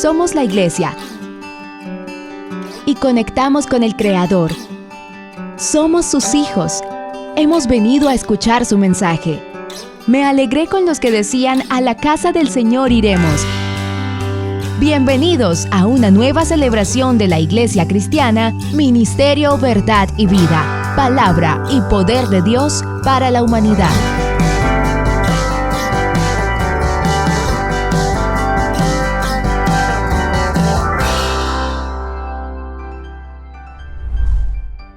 Somos la Iglesia y conectamos con el Creador. Somos sus hijos. Hemos venido a escuchar su mensaje. Me alegré con los que decían: a la casa del Señor iremos. Bienvenidos a una nueva celebración de la Iglesia Cristiana, Ministerio, Verdad y Vida, palabra y poder de Dios para la humanidad.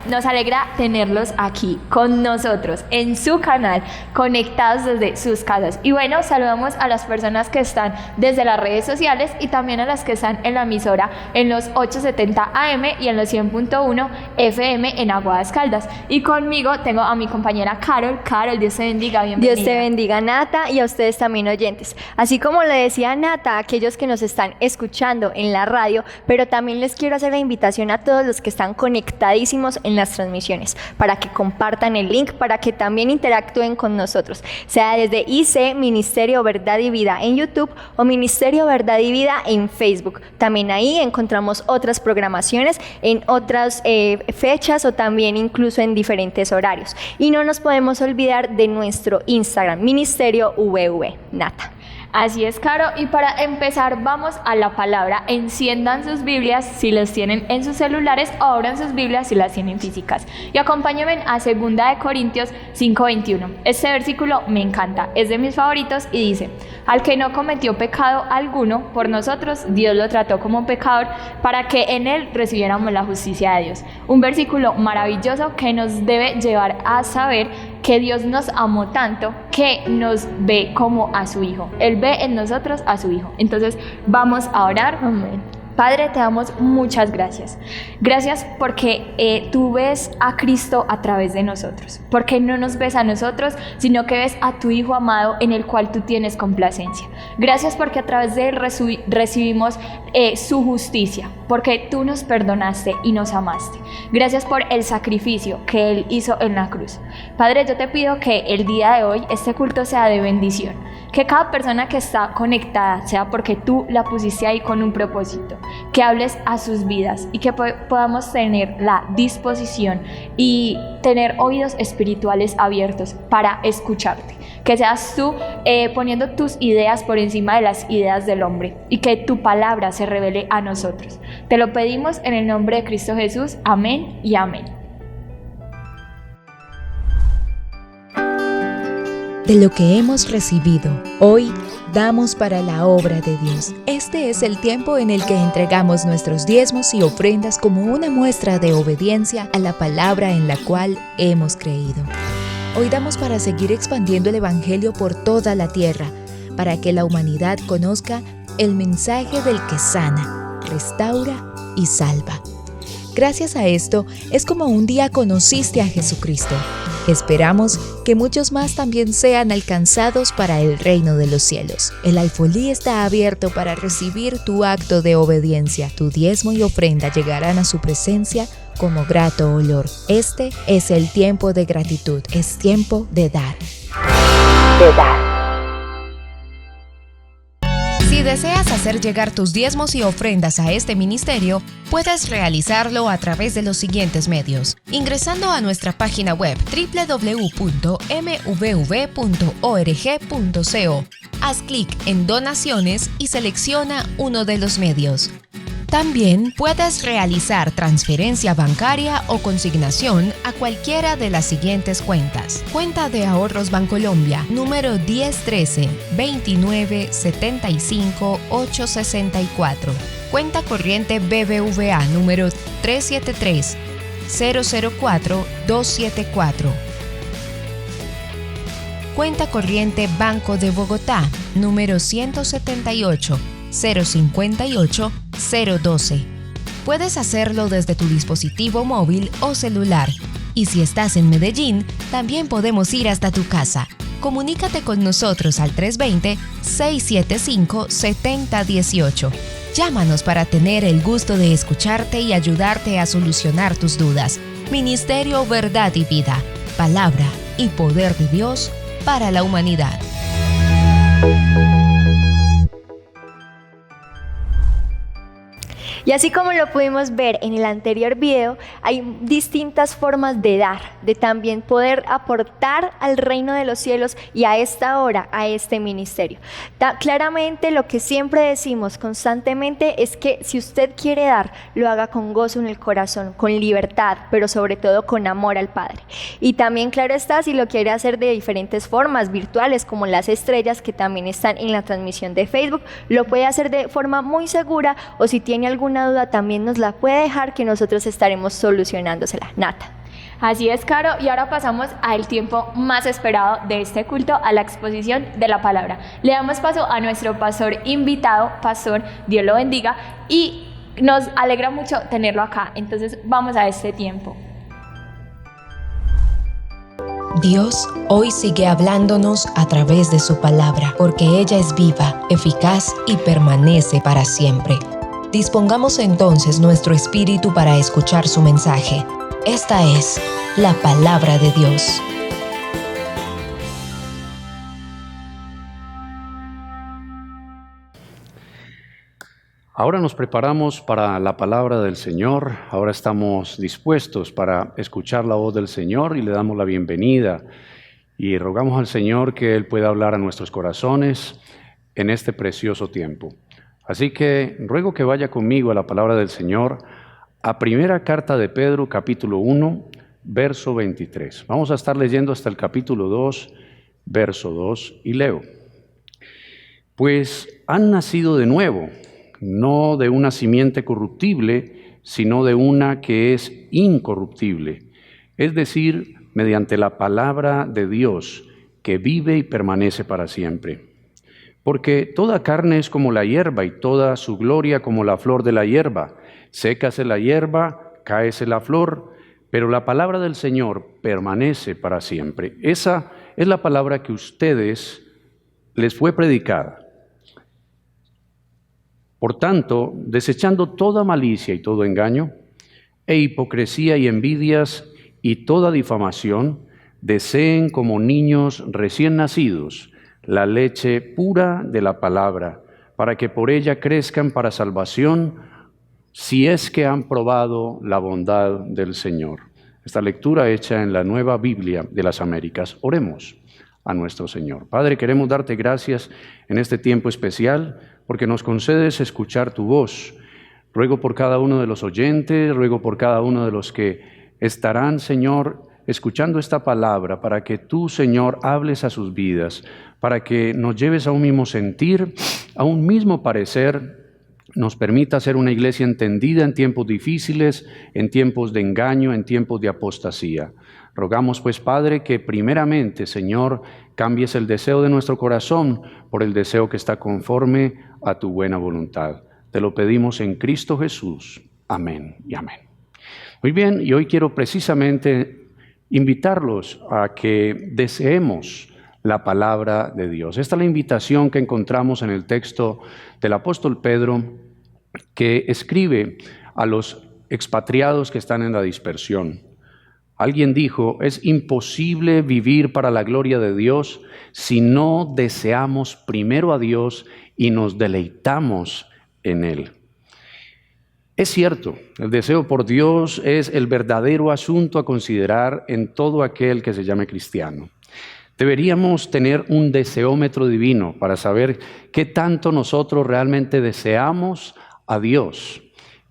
Nos alegra tenerlos aquí con nosotros, en su canal, conectados desde sus casas. Y bueno, saludamos a las personas que están desde las redes sociales y también a las que están en la emisora en los 870 AM y en los 100.1 FM en Aguadas Caldas. Y conmigo tengo a mi compañera Carol. Carol, Dios te bendiga, bienvenida. Dios te bendiga, Nata, y a ustedes también, oyentes. Así como le decía Nata, a aquellos que nos están escuchando en la radio, pero también les quiero hacer la invitación a todos los que están conectadísimos en las transmisiones, para que compartan el link, para que también interactúen con nosotros, sea desde IC, Ministerio Verdad y Vida en YouTube o Ministerio Verdad y Vida en Facebook. También ahí encontramos otras programaciones en otras fechas o también incluso en diferentes horarios. Y no nos podemos olvidar de nuestro Instagram, Ministerio VV. Nata. Así es, Caro, y para empezar vamos a la palabra. Enciendan sus Biblias si las tienen en sus celulares o abran sus Biblias si las tienen físicas. Y acompáñenme a 2 Corintios 5:21. Este versículo me encanta, es de mis favoritos y dice: al que no cometió pecado alguno, por nosotros Dios lo trató como pecador para que en él recibiéramos la justicia de Dios. Un versículo maravilloso que nos debe llevar a saber que Dios nos amó tanto que nos ve como a su Hijo. Él ve en nosotros a su Hijo. Entonces vamos a orar. Amén. Padre, te damos muchas gracias. Gracias porque tú ves a Cristo a través de nosotros. Porque no nos ves a nosotros, sino que ves a tu Hijo amado en el cual tú tienes complacencia. Gracias porque a través de él recibimos su justicia. Porque tú nos perdonaste y nos amaste. Gracias por el sacrificio que él hizo en la cruz. Padre, yo te pido que el día de hoy este culto sea de bendición. Que cada persona que está conectada sea porque tú la pusiste ahí con un propósito. Que hables a sus vidas y que podamos tener la disposición y tener oídos espirituales abiertos para escucharte. Que seas tú poniendo tus ideas por encima de las ideas del hombre y que tu palabra se revele a nosotros. Te lo pedimos en el nombre de Cristo Jesús. Amén y amén. De lo que hemos recibido, hoy damos para la obra de Dios. Este es el tiempo en el que entregamos nuestros diezmos y ofrendas como una muestra de obediencia a la palabra en la cual hemos creído. Hoy damos para seguir expandiendo el Evangelio por toda la tierra, para que la humanidad conozca el mensaje del que sana, restaura y salva. Gracias a esto, es como un día conociste a Jesucristo. Esperamos que muchos más también sean alcanzados para el reino de los cielos. El alfolí está abierto para recibir tu acto de obediencia. Tu diezmo y ofrenda llegarán a su presencia como grato olor. Este es el tiempo de gratitud. Es tiempo de dar. Si deseas hacer llegar tus diezmos y ofrendas a este ministerio, puedes realizarlo a través de los siguientes medios. Ingresando a nuestra página web www.mvv.org.co. Haz clic en Donaciones y selecciona uno de los medios. También puedes realizar transferencia bancaria o consignación a cualquiera de las siguientes cuentas. Cuenta de ahorros Bancolombia, número 1013-2975-864. Cuenta corriente BBVA, número 373-004-274. Cuenta corriente Banco de Bogotá, número 178-058-012. Puedes hacerlo desde tu dispositivo móvil o celular. Y si estás en Medellín, también podemos ir hasta tu casa. Comunícate con nosotros al 320-675-7018. Llámanos para tener el gusto de escucharte y ayudarte a solucionar tus dudas. Ministerio Verdad y Vida, palabra y poder de Dios para la humanidad. Y así como lo pudimos ver en el anterior video, hay distintas formas de dar, de también poder aportar al reino de los cielos y a esta hora, a este ministerio. Claramente lo que siempre decimos constantemente es que si usted quiere dar, lo haga con gozo en el corazón, con libertad, pero sobre todo con amor al Padre. Y también, claro está, si lo quiere hacer de diferentes formas virtuales, como las estrellas que también están en la transmisión de Facebook, lo puede hacer de forma muy segura, o si tiene alguna duda también nos la puede dejar, que nosotros estaremos solucionándosela. Nata. Así es, Caro, y ahora pasamos al tiempo más esperado de este culto, a la exposición de la palabra. Le damos paso a nuestro pastor invitado, pastor, Dios lo bendiga, y nos alegra mucho tenerlo acá. Entonces vamos a este tiempo. Dios hoy sigue hablándonos a través de su palabra, porque ella es viva, eficaz y permanece para siempre. Dispongamos entonces nuestro espíritu para escuchar su mensaje. Esta es la palabra de Dios. Ahora nos preparamos para la palabra del Señor. Ahora estamos dispuestos para escuchar la voz del Señor y le damos la bienvenida. Y rogamos al Señor que Él pueda hablar a nuestros corazones en este precioso tiempo. Así que ruego que vaya conmigo a la palabra del Señor, a primera carta de Pedro, capítulo 1, verso 23. Vamos a estar leyendo hasta el capítulo 2, verso 2, y leo. Pues han nacido de nuevo, no de una simiente corruptible, sino de una que es incorruptible, es decir, mediante la palabra de Dios, que vive y permanece para siempre. Porque toda carne es como la hierba, y toda su gloria como la flor de la hierba. Sécase la hierba, cáese la flor, pero la palabra del Señor permanece para siempre. Esa es la palabra que ustedes les fue predicada. Por tanto, desechando toda malicia y todo engaño, e hipocresía y envidias y toda difamación, deseen como niños recién nacidos la leche pura de la palabra, para que por ella crezcan para salvación, si es que han probado la bondad del Señor. Esta lectura hecha en la Nueva Biblia de las Américas. Oremos a nuestro Señor. Padre, queremos darte gracias en este tiempo especial, porque nos concedes escuchar tu voz. Ruego por cada uno de los oyentes, ruego por cada uno de los que estarán, Señor, escuchando esta palabra, para que tú, Señor, hables a sus vidas, para que nos lleves a un mismo sentir, a un mismo parecer, nos permita ser una iglesia entendida en tiempos difíciles, en tiempos de engaño, en tiempos de apostasía. Rogamos pues, Padre, que primeramente, Señor, cambies el deseo de nuestro corazón por el deseo que está conforme a tu buena voluntad. Te lo pedimos en Cristo Jesús. Amén y amén. Muy bien, y hoy quiero precisamente invitarlos a que deseemos la palabra de Dios. Esta es la invitación que encontramos en el texto del apóstol Pedro, que escribe a los expatriados que están en la dispersión. Alguien dijo, es imposible vivir para la gloria de Dios si no deseamos primero a Dios y nos deleitamos en Él. Es cierto, el deseo por Dios es el verdadero asunto a considerar en todo aquel que se llame cristiano. Deberíamos tener un deseómetro divino para saber qué tanto nosotros realmente deseamos a Dios.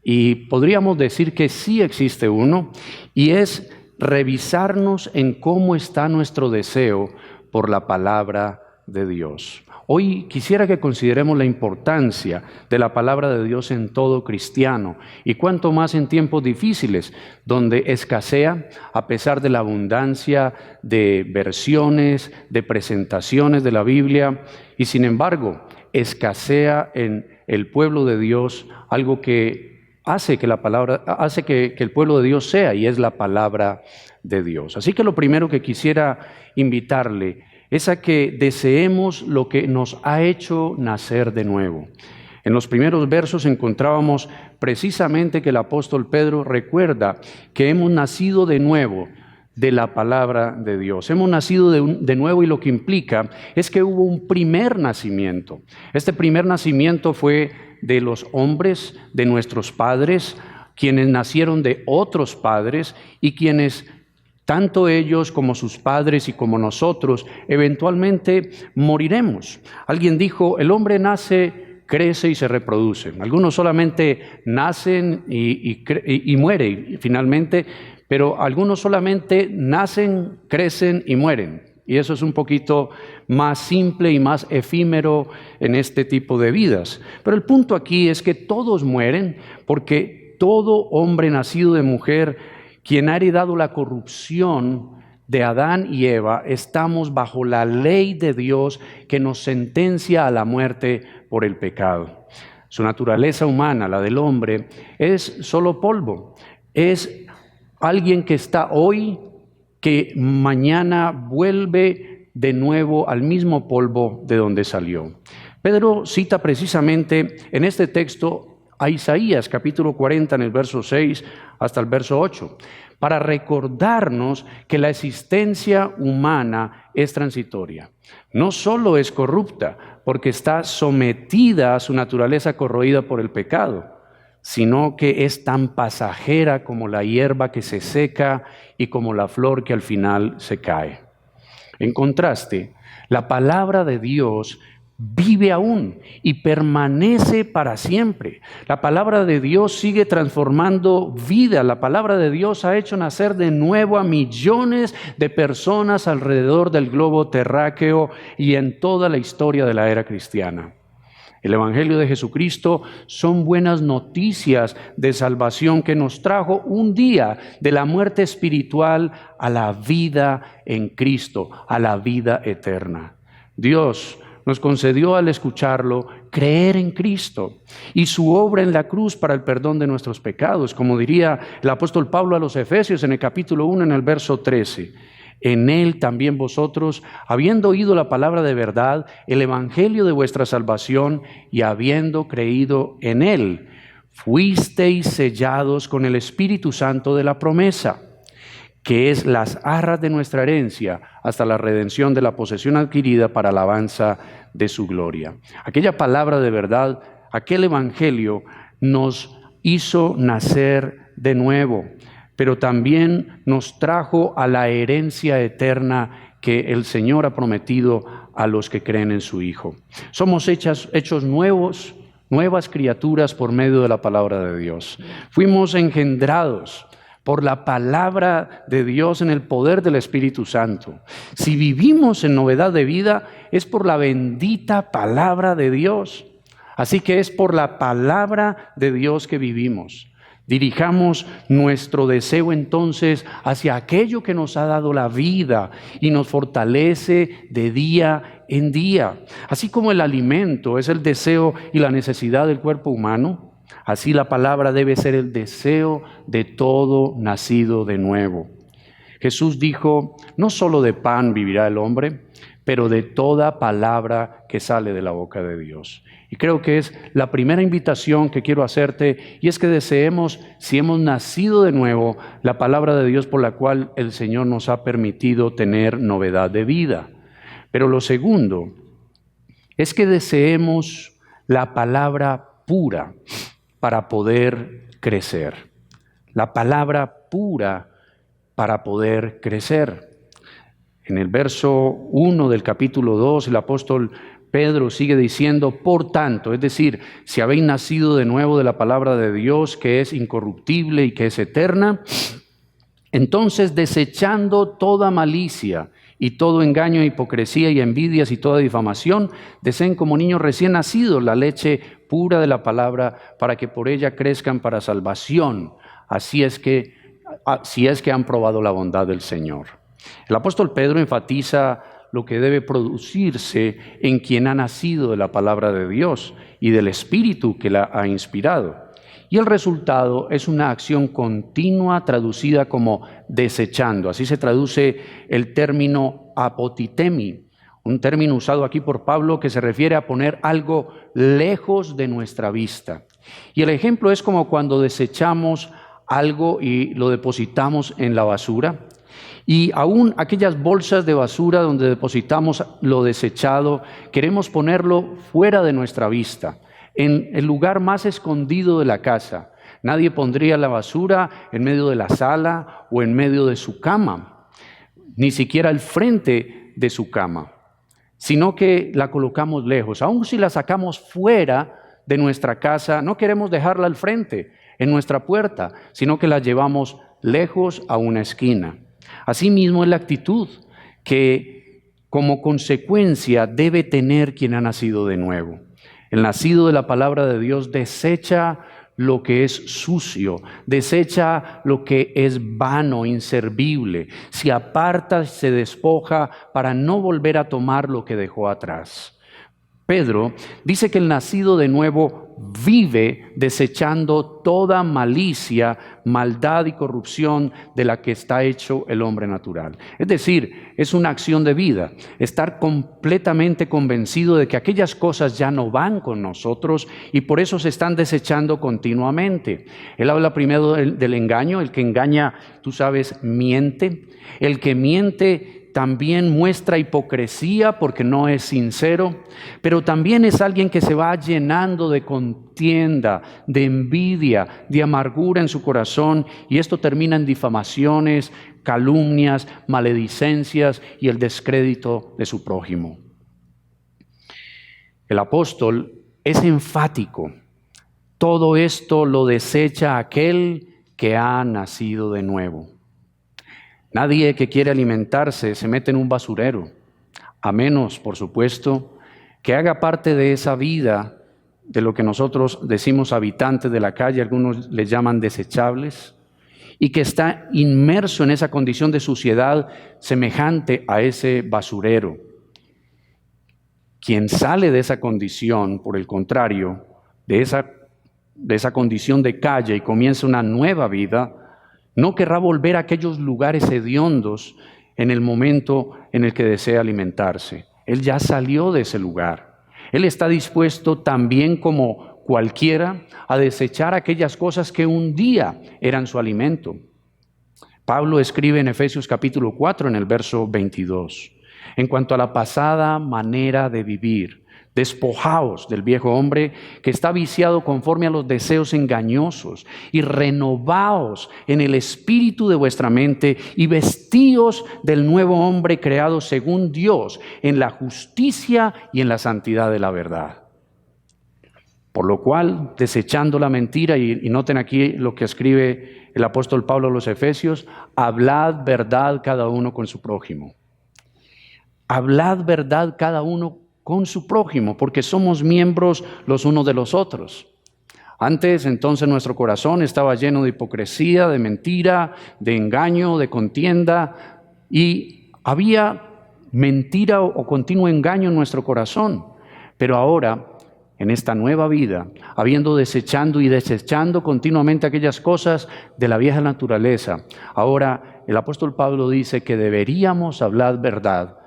Y podríamos decir que sí existe uno, y es revisarnos en cómo está nuestro deseo por la palabra de Dios. Hoy quisiera que consideremos la importancia de la palabra de Dios en todo cristiano, y cuanto más en tiempos difíciles, donde escasea, a pesar de la abundancia de versiones, de presentaciones de la Biblia, y sin embargo, escasea en el pueblo de Dios algo que hace que el pueblo de Dios sea, y es la palabra de Dios. Así que lo primero que quisiera invitarle es a que deseemos lo que nos ha hecho nacer de nuevo. En los primeros versos encontrábamos precisamente que el apóstol Pedro recuerda que hemos nacido de nuevo de la palabra de Dios. Hemos nacido de nuevo, y lo que implica es que hubo un primer nacimiento. Este primer nacimiento fue de los hombres, de nuestros padres, quienes nacieron de otros padres y quienes, tanto ellos como sus padres y como nosotros, eventualmente moriremos. Alguien dijo, el hombre nace, crece y se reproduce. Algunos solamente nacen y mueren finalmente, pero algunos solamente nacen, crecen y mueren. Y eso es un poquito más simple y más efímero en este tipo de vidas. Pero el punto aquí es que todos mueren, porque todo hombre nacido de mujer, quien ha heredado la corrupción de Adán y Eva, estamos bajo la ley de Dios que nos sentencia a la muerte por el pecado. Su naturaleza humana, la del hombre, es solo polvo. Es alguien que está hoy, que mañana vuelve de nuevo al mismo polvo de donde salió. Pedro cita precisamente en este texto a Isaías capítulo 40 en el verso 6 hasta el verso 8, para recordarnos que la existencia humana es transitoria. No solo es corrupta, porque está sometida a su naturaleza corroída por el pecado, sino que es tan pasajera como la hierba que se seca y como la flor que al final se cae. En contraste, la palabra de Dios vive aún y permanece para siempre. La palabra de Dios sigue transformando vida. La palabra de Dios ha hecho nacer de nuevo a millones de personas alrededor del globo terráqueo y en toda la historia de la era cristiana. El Evangelio de Jesucristo son buenas noticias de salvación que nos trajo un día de la muerte espiritual a la vida en Cristo, a la vida eterna. Dios nos concedió al escucharlo creer en Cristo y su obra en la cruz para el perdón de nuestros pecados, como diría el apóstol Pablo a los Efesios en el capítulo 1 en el verso 13. En Él también vosotros, habiendo oído la palabra de verdad, el evangelio de vuestra salvación, y habiendo creído en Él, fuisteis sellados con el Espíritu Santo de la promesa, que es las arras de nuestra herencia, hasta la redención de la posesión adquirida para alabanza de su gloria. Aquella palabra de verdad, aquel evangelio nos hizo nacer de nuevo, pero también nos trajo a la herencia eterna que el Señor ha prometido a los que creen en su Hijo. Somos hechos nuevos, nuevas criaturas por medio de la palabra de Dios. Fuimos engendrados por la palabra de Dios en el poder del Espíritu Santo. Si vivimos en novedad de vida, es por la bendita palabra de Dios. Así que es por la palabra de Dios que vivimos. Dirijamos nuestro deseo entonces hacia aquello que nos ha dado la vida y nos fortalece de día en día. Así como el alimento es el deseo y la necesidad del cuerpo humano, así la palabra debe ser el deseo de todo nacido de nuevo. Jesús dijo, no solo de pan vivirá el hombre, pero de toda palabra que sale de la boca de Dios. Y creo que es la primera invitación que quiero hacerte, y es que deseemos, si hemos nacido de nuevo, la palabra de Dios por la cual el Señor nos ha permitido tener novedad de vida. Pero lo segundo es que deseemos la palabra pura para poder crecer. La palabra pura para poder crecer. En el verso 1 del capítulo 2, el apóstol Pedro sigue diciendo, por tanto, es decir, si habéis nacido de nuevo de la palabra de Dios, que es incorruptible y que es eterna, entonces desechando toda malicia y todo engaño, hipocresía y envidias y toda difamación, deseen como niños recién nacidos la leche pura de la palabra, para que por ella crezcan para salvación, si es que han probado la bondad del Señor. El apóstol Pedro enfatiza lo que debe producirse en quien ha nacido de la palabra de Dios y del Espíritu que la ha inspirado. Y el resultado es una acción continua traducida como desechando. Así se traduce el término apotitemi, un término usado aquí por Pablo que se refiere a poner algo lejos de nuestra vista. Y el ejemplo es como cuando desechamos algo y lo depositamos en la basura. Y aún aquellas bolsas de basura donde depositamos lo desechado, queremos ponerlo fuera de nuestra vista, en el lugar más escondido de la casa. Nadie pondría la basura en medio de la sala o en medio de su cama, ni siquiera al frente de su cama, sino que la colocamos lejos. Aun si la sacamos fuera de nuestra casa, no queremos dejarla al frente, en nuestra puerta, sino que la llevamos lejos a una esquina. Asimismo es la actitud que como consecuencia debe tener quien ha nacido de nuevo. El nacido de la palabra de Dios desecha lo que es sucio, desecha lo que es vano, inservible, se aparta, se despoja para no volver a tomar lo que dejó atrás. Pedro dice que el nacido de nuevo vive desechando toda malicia, maldad y corrupción de la que está hecho el hombre natural. Es decir, es una acción de vida, estar completamente convencido de que aquellas cosas ya no van con nosotros y por eso se están desechando continuamente. Él habla primero del engaño. El que engaña, tú sabes, miente. El que miente también muestra hipocresía porque no es sincero, pero también es alguien que se va llenando de contienda, de envidia, de amargura en su corazón, y esto termina en difamaciones, calumnias, maledicencias y el descrédito de su prójimo. El apóstol es enfático. Todo esto lo desecha aquel que ha nacido de nuevo. Nadie que quiere alimentarse se mete en un basurero, a menos, por supuesto, que haga parte de esa vida de lo que nosotros decimos habitantes de la calle, algunos les llaman desechables, y que está inmerso en esa condición de suciedad semejante a ese basurero. Quien sale de esa condición, por el contrario, de esa condición de calle y comienza una nueva vida, no querrá volver a aquellos lugares hediondos en el momento en el que desea alimentarse. Él ya salió de ese lugar. Él está dispuesto también como cualquiera a desechar aquellas cosas que un día eran su alimento. Pablo escribe en Efesios capítulo 4 en el verso 22. En cuanto a la pasada manera de vivir, despojaos del viejo hombre que está viciado conforme a los deseos engañosos y renovaos en el espíritu de vuestra mente y vestíos del nuevo hombre creado según Dios en la justicia y en la santidad de la verdad. Por lo cual, desechando la mentira, y noten aquí lo que escribe el apóstol Pablo a los Efesios, hablad verdad cada uno con su prójimo. Hablad verdad cada uno con su prójimo, porque somos miembros los unos de los otros. Antes, entonces, nuestro corazón estaba lleno de hipocresía, de mentira, de engaño, de contienda, y había mentira o continuo engaño en nuestro corazón. Pero ahora, en esta nueva vida, habiendo desechando y desechando continuamente aquellas cosas de la vieja naturaleza, ahora el apóstol Pablo dice que deberíamos hablar verdad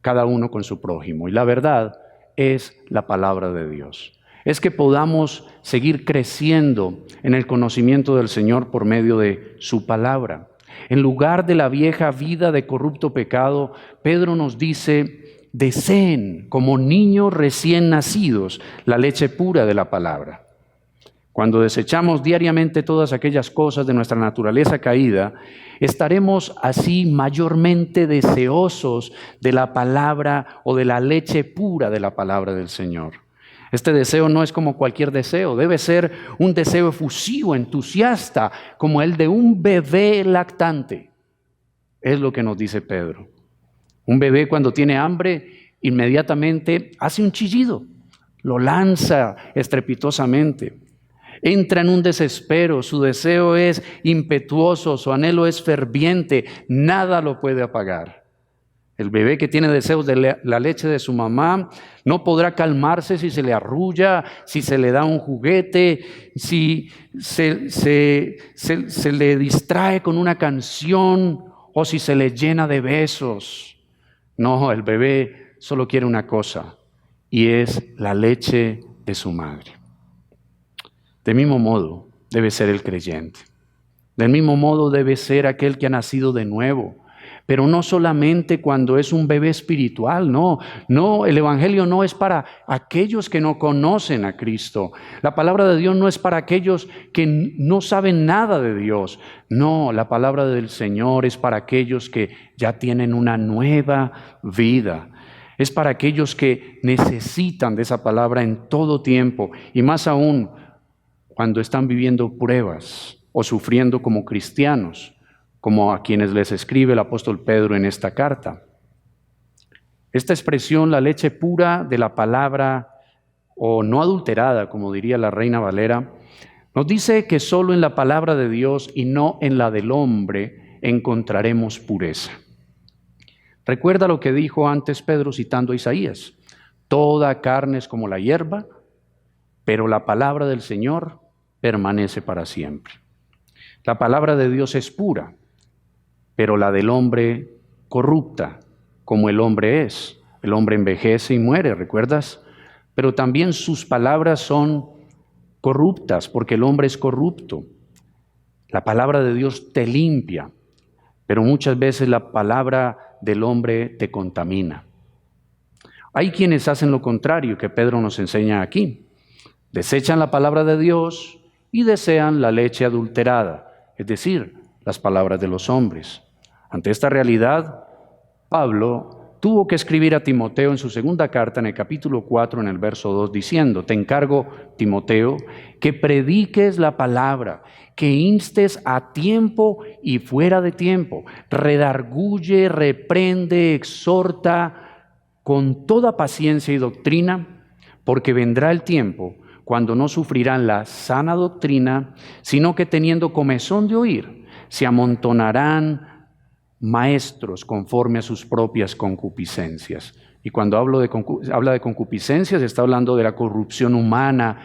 cada uno con su prójimo. Y la verdad es la palabra de Dios. Es que podamos seguir creciendo en el conocimiento del Señor por medio de su palabra. En lugar de la vieja vida de corrupto pecado, Pedro nos dice: deseen como niños recién nacidos la leche pura de la palabra. Cuando desechamos diariamente todas aquellas cosas de nuestra naturaleza caída, estaremos así mayormente deseosos de la palabra o de la leche pura de la palabra del Señor. Este deseo no es como cualquier deseo, debe ser un deseo efusivo, entusiasta, como el de un bebé lactante. Es lo que nos dice Pedro. Un bebé cuando tiene hambre, inmediatamente hace un chillido, lo lanza estrepitosamente. Entra en un desespero, su deseo es impetuoso, su anhelo es ferviente, nada lo puede apagar. El bebé que tiene deseos de la leche de su mamá no podrá calmarse si se le arrulla, si se le da un juguete, si se le distrae con una canción o si se le llena de besos. No, el bebé solo quiere una cosa, y es la leche de su madre. Del mismo modo debe ser el creyente. Del mismo modo debe ser aquel que ha nacido de nuevo, pero no solamente cuando es un bebé espiritual, no, el Evangelio no es para aquellos que no conocen a Cristo. La palabra de Dios no es para aquellos que no saben nada de Dios. No, la palabra del Señor es para aquellos que ya tienen una nueva vida. Es para aquellos que necesitan de esa palabra en todo tiempo y más aún cuando están viviendo pruebas o sufriendo como cristianos, como a quienes les escribe el apóstol Pedro en esta carta. Esta expresión, la leche pura de la palabra, o no adulterada, como diría la Reina Valera, nos dice que solo en la palabra de Dios y no en la del hombre encontraremos pureza. Recuerda lo que dijo antes Pedro citando a Isaías: toda carne es como la hierba, pero la palabra del Señor permanece para siempre. La palabra de Dios es pura, pero la del hombre corrupta, como el hombre es. El hombre envejece y muere, ¿recuerdas? Pero también sus palabras son corruptas, porque el hombre es corrupto. La palabra de Dios te limpia, pero muchas veces la palabra del hombre te contamina. Hay quienes hacen lo contrario que Pedro nos enseña aquí. Desechan la palabra de Dios y desean la leche adulterada, es decir, las palabras de los hombres. Ante esta realidad, Pablo tuvo que escribir a Timoteo en su segunda carta, en el capítulo 4, en el verso 2, diciendo: te encargo, Timoteo, que prediques la palabra, que instes a tiempo y fuera de tiempo, redarguye, reprende, exhorta con toda paciencia y doctrina, porque vendrá el tiempo cuando no sufrirán la sana doctrina, sino que teniendo comezón de oír, se amontonarán maestros conforme a sus propias concupiscencias. Y cuando habla de concupiscencias, está hablando de la corrupción humana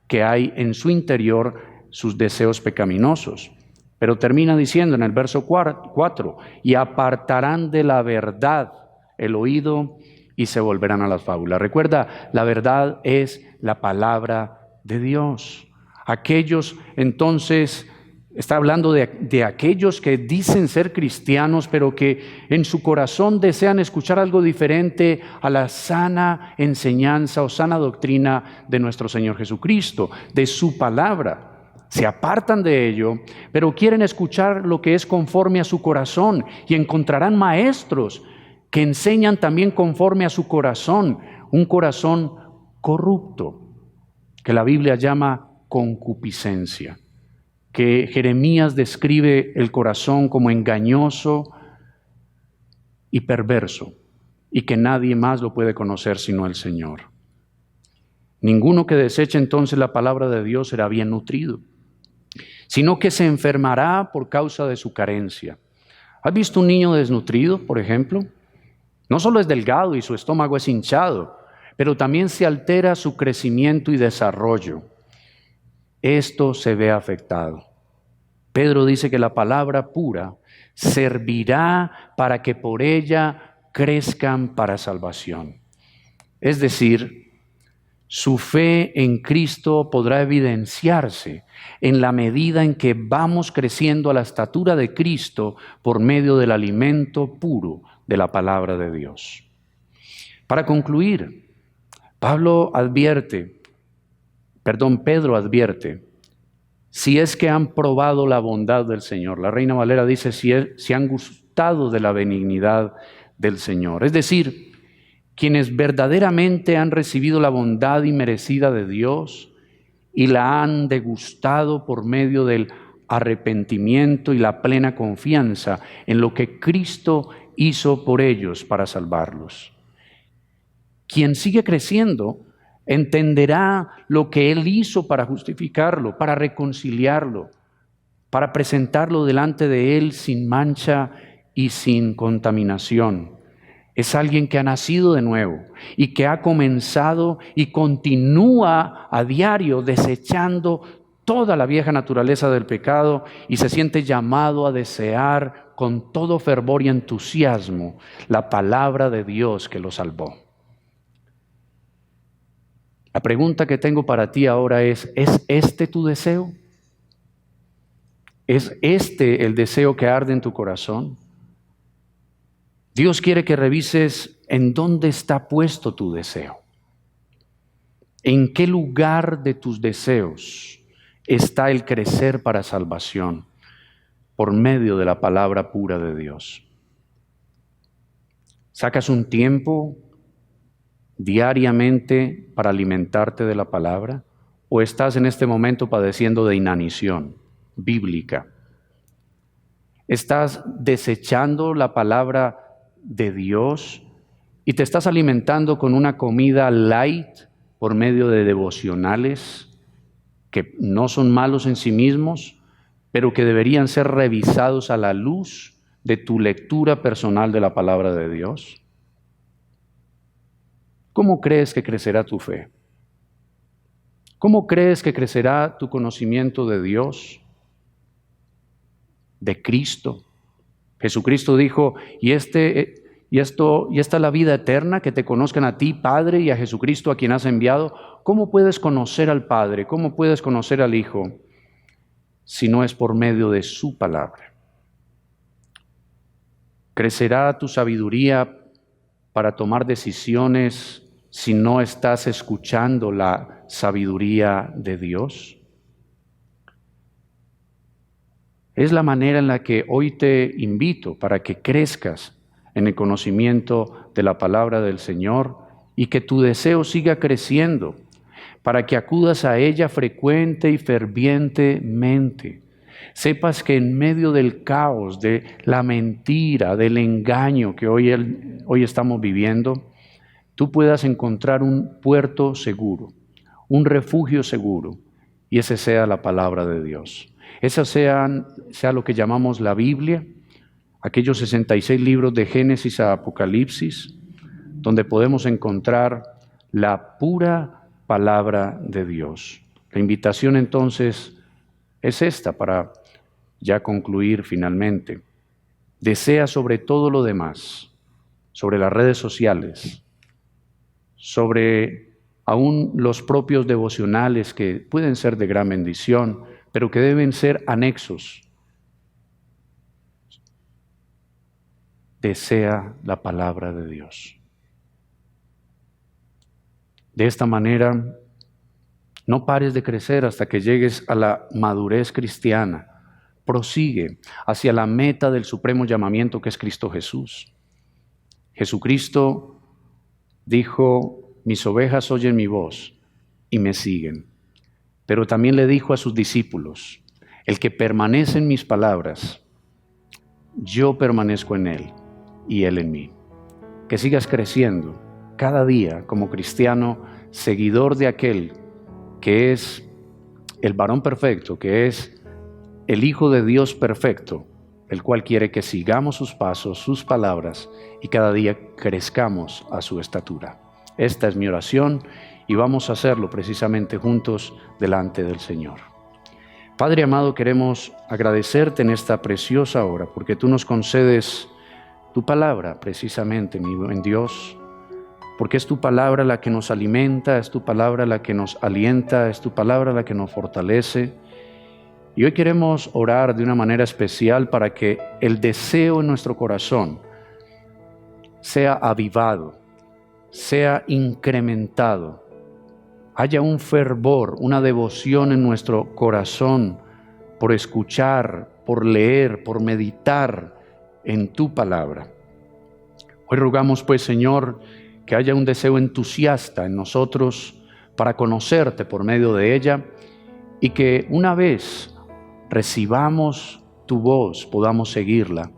que hay en su interior, sus deseos pecaminosos. Pero termina diciendo en el verso 4, y apartarán de la verdad el oído y se volverán a las fábulas. Recuerda, la verdad es la palabra de Dios. Aquellos, entonces, está hablando de aquellos que dicen ser cristianos, pero que en su corazón desean escuchar algo diferente a la sana enseñanza o sana doctrina de nuestro Señor Jesucristo, de su palabra. Se apartan de ello, pero quieren escuchar lo que es conforme a su corazón y encontrarán maestros que enseñan también conforme a su corazón, un corazón corrupto, que la Biblia llama concupiscencia, que Jeremías describe el corazón como engañoso y perverso, y que nadie más lo puede conocer sino el Señor. Ninguno que deseche entonces la palabra de Dios será bien nutrido, sino que se enfermará por causa de su carencia. ¿Has visto un niño desnutrido, por ejemplo? No solo es delgado y su estómago es hinchado, pero también se altera su crecimiento y desarrollo. Esto se ve afectado. Pedro dice que la palabra pura servirá para que por ella crezcan para salvación. Es decir, su fe en Cristo podrá evidenciarse en la medida en que vamos creciendo a la estatura de Cristo por medio del alimento puro de la palabra de Dios. Para concluir, Pedro advierte, si es que han probado la bondad del Señor. La Reina Valera dice, si han gustado de la benignidad del Señor. Es decir, quienes verdaderamente han recibido la bondad inmerecida de Dios y la han degustado por medio del arrepentimiento y la plena confianza en lo que Cristo hizo por ellos para salvarlos. Quien sigue creciendo entenderá lo que Él hizo para justificarlo, para reconciliarlo, para presentarlo delante de Él sin mancha y sin contaminación. Es alguien que ha nacido de nuevo y que ha comenzado y continúa a diario desechando toda la vieja naturaleza del pecado y se siente llamado a desear con todo fervor y entusiasmo la palabra de Dios que lo salvó. La pregunta que tengo para ti ahora ¿es este tu deseo? ¿Es este el deseo que arde en tu corazón? Dios quiere que revises en dónde está puesto tu deseo. ¿En qué lugar de tus deseos está el crecer para salvación por medio de la palabra pura de Dios? ¿Sacas un tiempo diariamente para alimentarte de la palabra? ¿O estás en este momento padeciendo de inanición bíblica? ¿Estás desechando la palabra de Dios y te estás alimentando con una comida light por medio de devocionales que no son malos en sí mismos, pero que deberían ser revisados a la luz de tu lectura personal de la palabra de Dios? ¿Cómo crees que crecerá tu fe? ¿Cómo crees que crecerá tu conocimiento de Dios, de Cristo? Jesucristo dijo, y esta es la vida eterna, que te conozcan a ti, Padre, y a Jesucristo a quien has enviado. ¿Cómo puedes conocer al Padre? ¿Cómo puedes conocer al Hijo si no es por medio de su palabra? ¿Crecerá tu sabiduría para tomar decisiones si no estás escuchando la sabiduría de Dios? Es la manera en la que hoy te invito para que crezcas en el conocimiento de la palabra del Señor y que tu deseo siga creciendo, para que acudas a ella frecuente y fervientemente. Sepas que en medio del caos, de la mentira, del engaño que hoy estamos viviendo, tú puedas encontrar un puerto seguro, un refugio seguro, y ese sea la palabra de Dios. Esa sea lo que llamamos la Biblia, aquellos 66 libros de Génesis a Apocalipsis, donde podemos encontrar la pura palabra de Dios. La invitación entonces es esta, para ya concluir finalmente. Desea sobre todo lo demás, sobre las redes sociales, sobre aún los propios devocionales que pueden ser de gran bendición, pero que deben ser anexos. Desea la palabra de Dios. De esta manera, no pares de crecer hasta que llegues a la madurez cristiana. Prosigue hacia la meta del supremo llamamiento que es Cristo Jesús. Jesucristo dijo, mis ovejas oyen mi voz y me siguen. Pero también le dijo a sus discípulos, el que permanece en mis palabras, yo permanezco en él y él en mí. Que sigas creciendo cada día como cristiano, seguidor de aquel que es el varón perfecto, que es el Hijo de Dios perfecto, el cual quiere que sigamos sus pasos, sus palabras, y cada día crezcamos a su estatura. Esta es mi oración y vamos a hacerlo precisamente juntos delante del Señor. Padre amado, queremos agradecerte en esta preciosa hora, porque tú nos concedes tu palabra precisamente, mi buen Dios, porque es tu palabra la que nos alimenta, es tu palabra la que nos alienta, es tu palabra la que nos fortalece. Y hoy queremos orar de una manera especial para que el deseo en nuestro corazón sea avivado, sea incrementado, haya un fervor, una devoción en nuestro corazón por escuchar, por leer, por meditar en tu palabra. Hoy rogamos pues, Señor, que haya un deseo entusiasta en nosotros para conocerte por medio de ella, y que una vez recibamos tu voz podamos seguirla.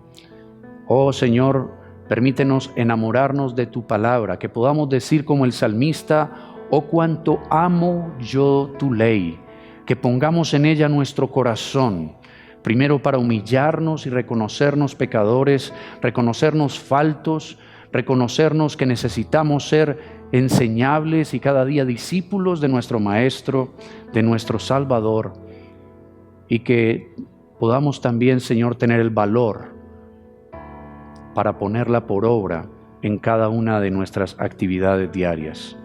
Oh Señor, permítenos enamorarnos de tu palabra, que podamos decir como el salmista, oh cuánto amo yo tu ley, que pongamos en ella nuestro corazón, primero para humillarnos y reconocernos pecadores, reconocernos faltos, reconocernos que necesitamos ser enseñables y cada día discípulos de nuestro Maestro, de nuestro Salvador, y que podamos también, Señor, tener el valor para ponerla por obra en cada una de nuestras actividades diarias.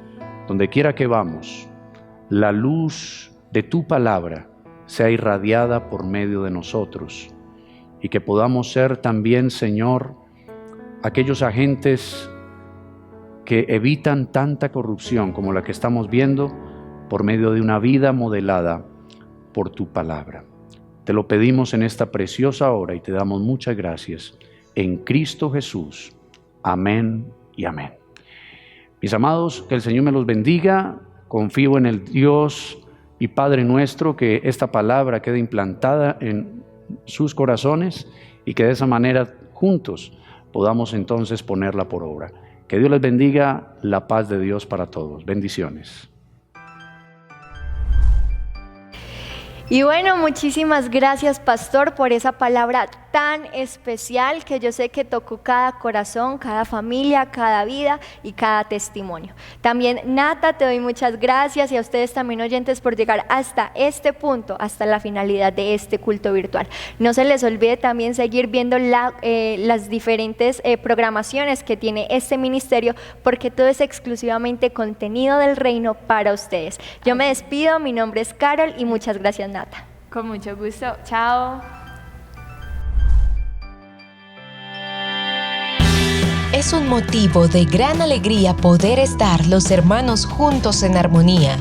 Donde quiera que vamos, la luz de tu palabra sea irradiada por medio de nosotros, y que podamos ser también, Señor, aquellos agentes que evitan tanta corrupción como la que estamos viendo por medio de una vida modelada por tu palabra. Te lo pedimos en esta preciosa hora y te damos muchas gracias. En Cristo Jesús. Amén y amén. Mis amados, que el Señor me los bendiga. Confío en el Dios y Padre nuestro, que esta palabra quede implantada en sus corazones y que de esa manera juntos podamos entonces ponerla por obra. Que Dios les bendiga, la paz de Dios para todos. Bendiciones. Y bueno, muchísimas gracias, pastor, por esa palabra tan especial que yo sé que tocó cada corazón, cada familia, cada vida y cada testimonio. También, Nata, te doy muchas gracias, y a ustedes también, oyentes, por llegar hasta este punto, hasta la finalidad de este culto virtual. No se les olvide también seguir viendo las diferentes programaciones que tiene este ministerio, porque todo es exclusivamente contenido del reino para ustedes. Yo me despido, mi nombre es Carol y muchas gracias, Nata. Con mucho gusto. Chao. Es un motivo de gran alegría poder estar los hermanos juntos en armonía.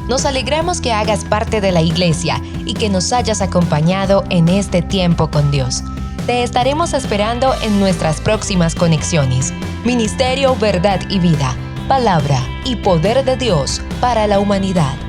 Nos alegramos que hagas parte de la iglesia y que nos hayas acompañado en este tiempo con Dios. Te estaremos esperando en nuestras próximas conexiones. Ministerio, Verdad y Vida. Palabra y poder de Dios para la humanidad.